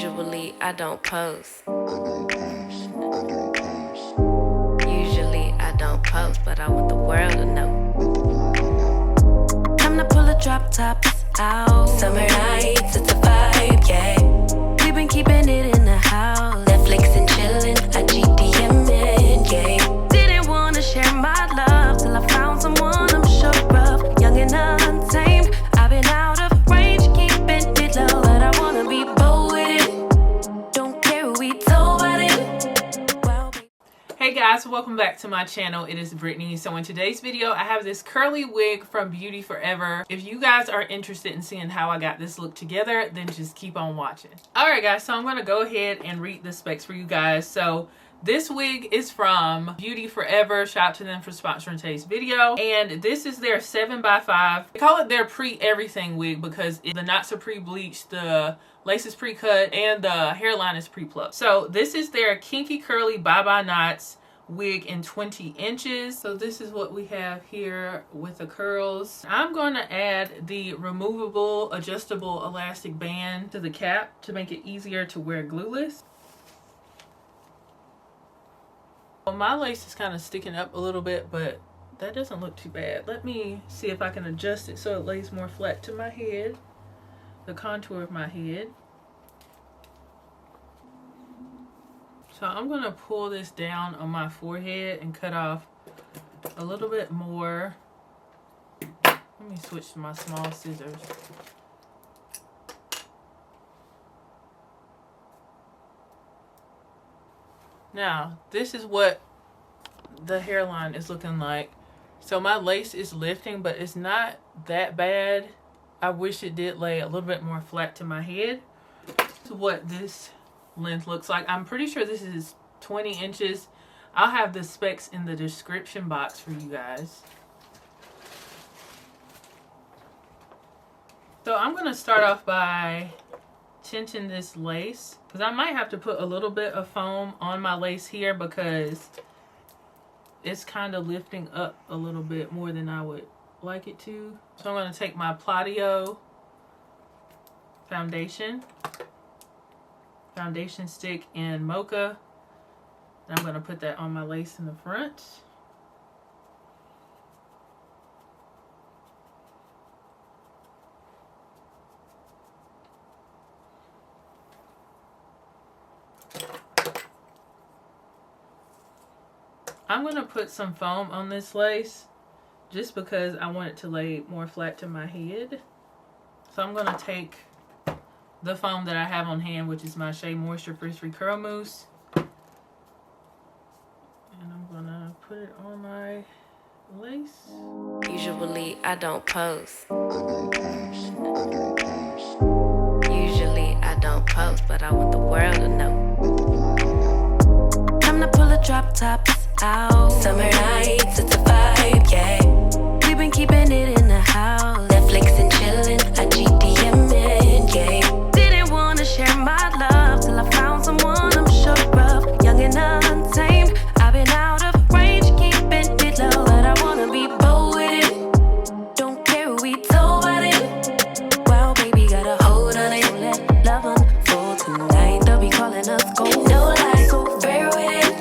Usually I don't post. Usually I don't post, but I want the world to know. Time to pull a drop tops out. Summer nights, it's a vibe, yeah. We've been keeping it in the house. Netflix and chillin', I GDM'in', yeah. Didn't wanna share my love till I found someone I'm sure of. Young and untamed, I've been out of range, keeping it low, but I wanna be bold with it. Don't care who we told about it. Well, hey guys, welcome back to my channel. It is Brittany. So in today's video, I have this curly wig from Beautyforever. If you guys are interested in seeing how I got this look together, then just keep on watching. Alright guys, so I'm going to go ahead and read the specs for you guys. So this wig is from Beautyforever. Shout out to them for sponsoring today's video. And this is their 7x5. They call it their pre-everything wig because the knots are pre-bleached, the lace is pre-cut, and the hairline is pre-plucked. So this is their Kinky Curly Bye-Bye Knots wig in 20 inches. So this is what we have here with the curls. I'm going to add the removable adjustable elastic band to the cap to make it easier to wear glueless. Well, my lace is kind of sticking up a little bit, but that doesn't look too bad. Let me see if I can adjust it so it lays more flat to my head, the contour of my head. So I'm going to pull this down on my forehead and cut off a little bit more. Let me switch to my small scissors. Now, this is what the hairline is looking like. So my lace is lifting, but it's not that bad. I wish it did lay a little bit more flat to my head. This is what this length looks like. I'm pretty sure this is 20 inches. I'll have the specs in the description box for you guys. So I'm going to start off by tinting this lace because I might have to put a little bit of foam on my lace here because it's kind of lifting up a little bit more than I would like it to. So I'm going to take my Plotio foundation stick in mocha, and I'm going to put that on my lace in the front. I'm going to put some foam on this lace just because I want it to lay more flat to my head. So I'm going to take the foam that I have on hand, which is my Shea Moisture Frizz-Free Curl Mousse, and I'm going to put it on my lace. usually I don't post. Usually I don't post, but I want the world to know. Time to pull a drop tops out. Summer nights, it's a vibe, yeah. We've been keeping it in the house. Netflix and chillin', I GDM'in', yeah. Didn't wanna share my love till I found someone I'm sure of. Young and untamed, I've been out of range, keeping it low, but I wanna be bold with it. Don't care who we told about it. Well, baby, got a hold on it. Let love unfold tonight. They'll be calling us gold. No lies, so fair with it.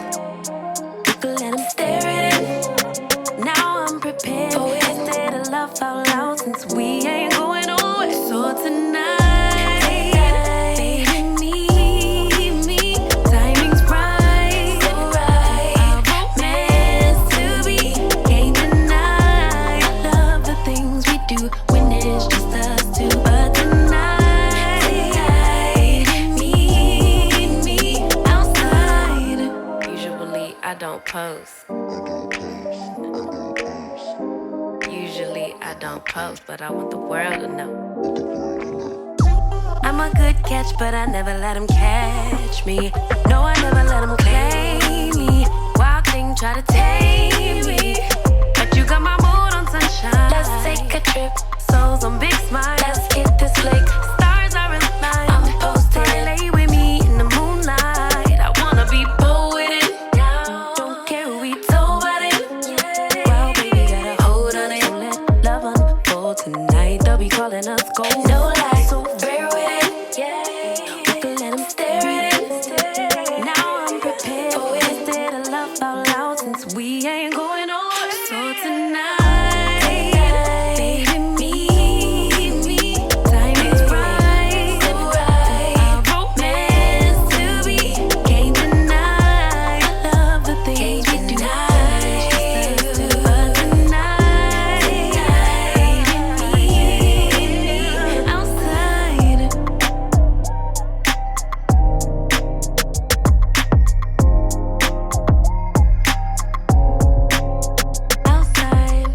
Let him stare at it. Now I'm prepared for it. Instead of love out loud since we ain't going nowhere. So tonight, baby, meet me. Timing's right, so right. Our romance to be can't deny. Love the things we do when it's just us two. But tonight, baby, meet me outside. Usually I don't post. Usually I don't post, but I want the world to know. I'm a good catch, but I never let him catch me. No, I never let him claim me. Wild thing try to tame me, but you got my mood on sunshine. Let's take a trip, souls on big smile. Let's get this flick, stars are in line. I'm posted, lay with me in the moonlight. I wanna be bold with it. Don't care who we told about it. Well, baby, got a hold on it. Let love unfold tonight. They'll be calling us gold. No lies, so rare with it. We could let let him stare at it. Now I'm prepared for it. Instead of love out loud, since we ain't going nowhere. So tonight, baby, meet me. Time is right, our romance to be. Can't deny, love the things we do. But tonight, baby, meet me outside. Outside.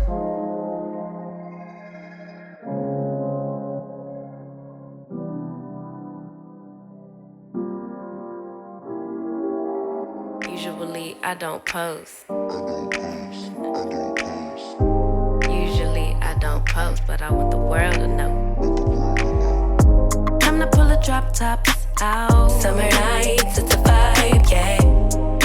Usually I don't post. Usually I don't post, but I want the world to know. Time to pull the drop tops out. Summer nights, it's a vibe, yeah.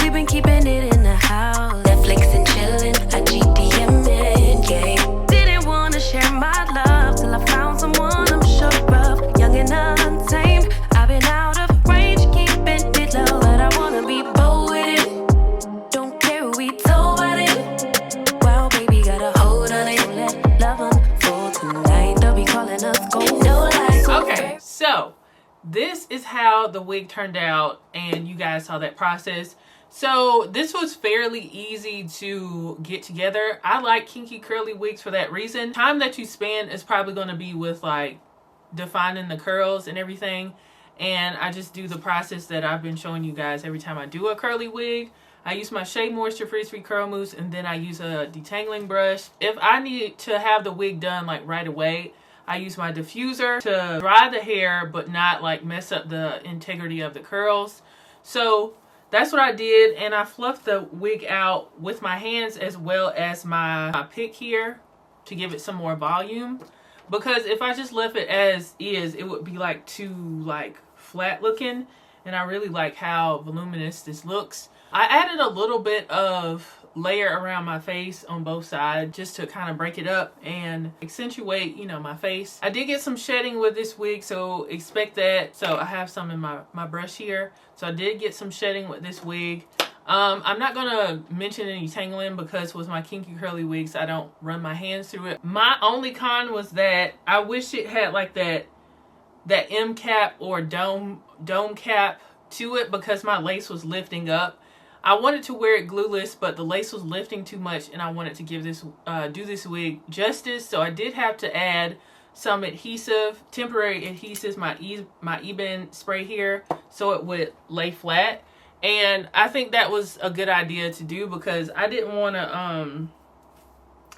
We've been keeping it in the house. Netflix and chillin', I GDM'in', yeah. Didn't wanna share my love till I found someone I'm sure of. Young and untamed, I've been out of range, keeping it low. But I wanna be bold with it. Don't care who we told about it. Wow, baby, got a hold on it. Let love unfold tonight. They'll be calling us gold. No lies. Okay, so this is how the wig turned out, and you guys saw that process. So this was fairly easy to get together. I like kinky curly wigs for that reason. Time that you spend is probably going to be with like defining the curls and everything, and I just do the process that I've been showing you guys every time I do a curly wig. I use my Shea Moisture Frizz-Free Curl Mousse, and then I use a detangling brush. If I need to have the wig done like right away, I use my diffuser to dry the hair but not like mess up the integrity of the curls. So that's what I did, and I fluffed the wig out with my hands as well as my pick here to give it some more volume, because if I just left it as is, it would be like too like flat looking, and I really like how voluminous this looks. I added a little bit of layer around my face on both sides just to kind of break it up and accentuate, you know, my face. I did get some shedding with this wig, so expect that. So I have some in my brush here. So I did get some shedding with this wig. I'm not gonna mention any tangling because with my kinky curly wigs, I don't run my hands through it. My only con was that I wish it had like that M cap or dome cap to it, because my lace was lifting up. I wanted to wear it glueless, but the lace was lifting too much, and I wanted to give this do this wig justice. So I did have to add some adhesive, temporary adhesives, my Eben spray here, so it would lay flat. And I think that was a good idea to do, because I didn't want to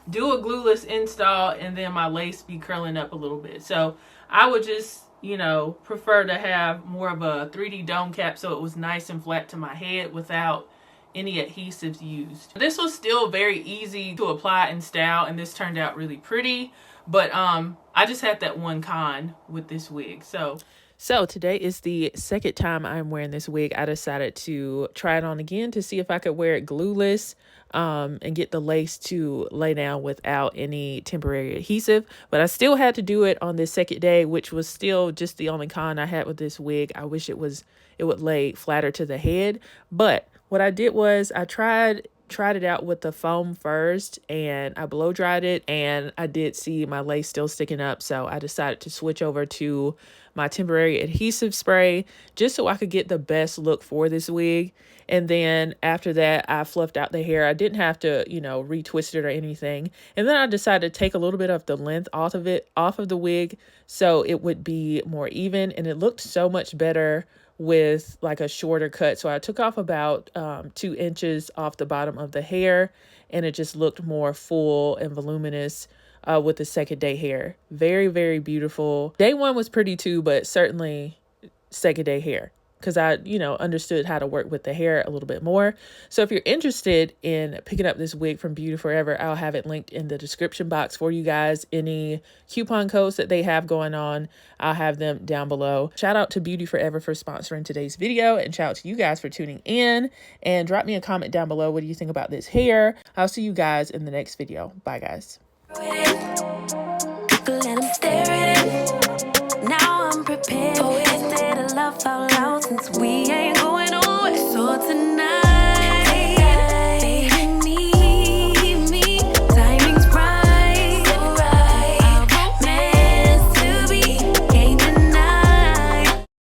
do a glueless install and then my lace be curling up a little bit. So I would just, you know, prefer to have more of a 3D dome cap so it was nice and flat to my head without any adhesives used. This was still very easy to apply and style, and this turned out really pretty, but I just had that one con with this wig. So today is the second time I'm wearing this wig. I decided to try it on again to see if I could wear it glueless and get the lace to lay down without any temporary adhesive. But I still had to do it on this second day, which was still just the only con I had with this wig. I wish it would lay flatter to the head. But what I did was I tried it out with the foam first, and I blow dried it, and I did see my lace still sticking up, so I decided to switch over to my temporary adhesive spray just so I could get the best look for this wig. And then after that, I fluffed out the hair. I didn't have to, you know, retwist it or anything. And then I decided to take a little bit of the length off of the wig so it would be more even, and it looked so much better with like a shorter cut. So I took off about 2 inches off the bottom of the hair, and it just looked more full and voluminous with the second day hair. Very, very beautiful. Day one was pretty too, but certainly second day hair, because I, you know, understood how to work with the hair a little bit more. So if you're interested in picking up this wig from Beautyforever, I'll have it linked in the description box for you guys. Any coupon codes that they have going on, I'll have them down below. Shout out to Beautyforever for sponsoring today's video, and shout out to you guys for tuning in, and drop me a comment down below. What do you think about this hair? I'll see you guys in the next video. Bye guys. Let him stare at it. Now I'm prepared. Instead of love out loud. since we ain't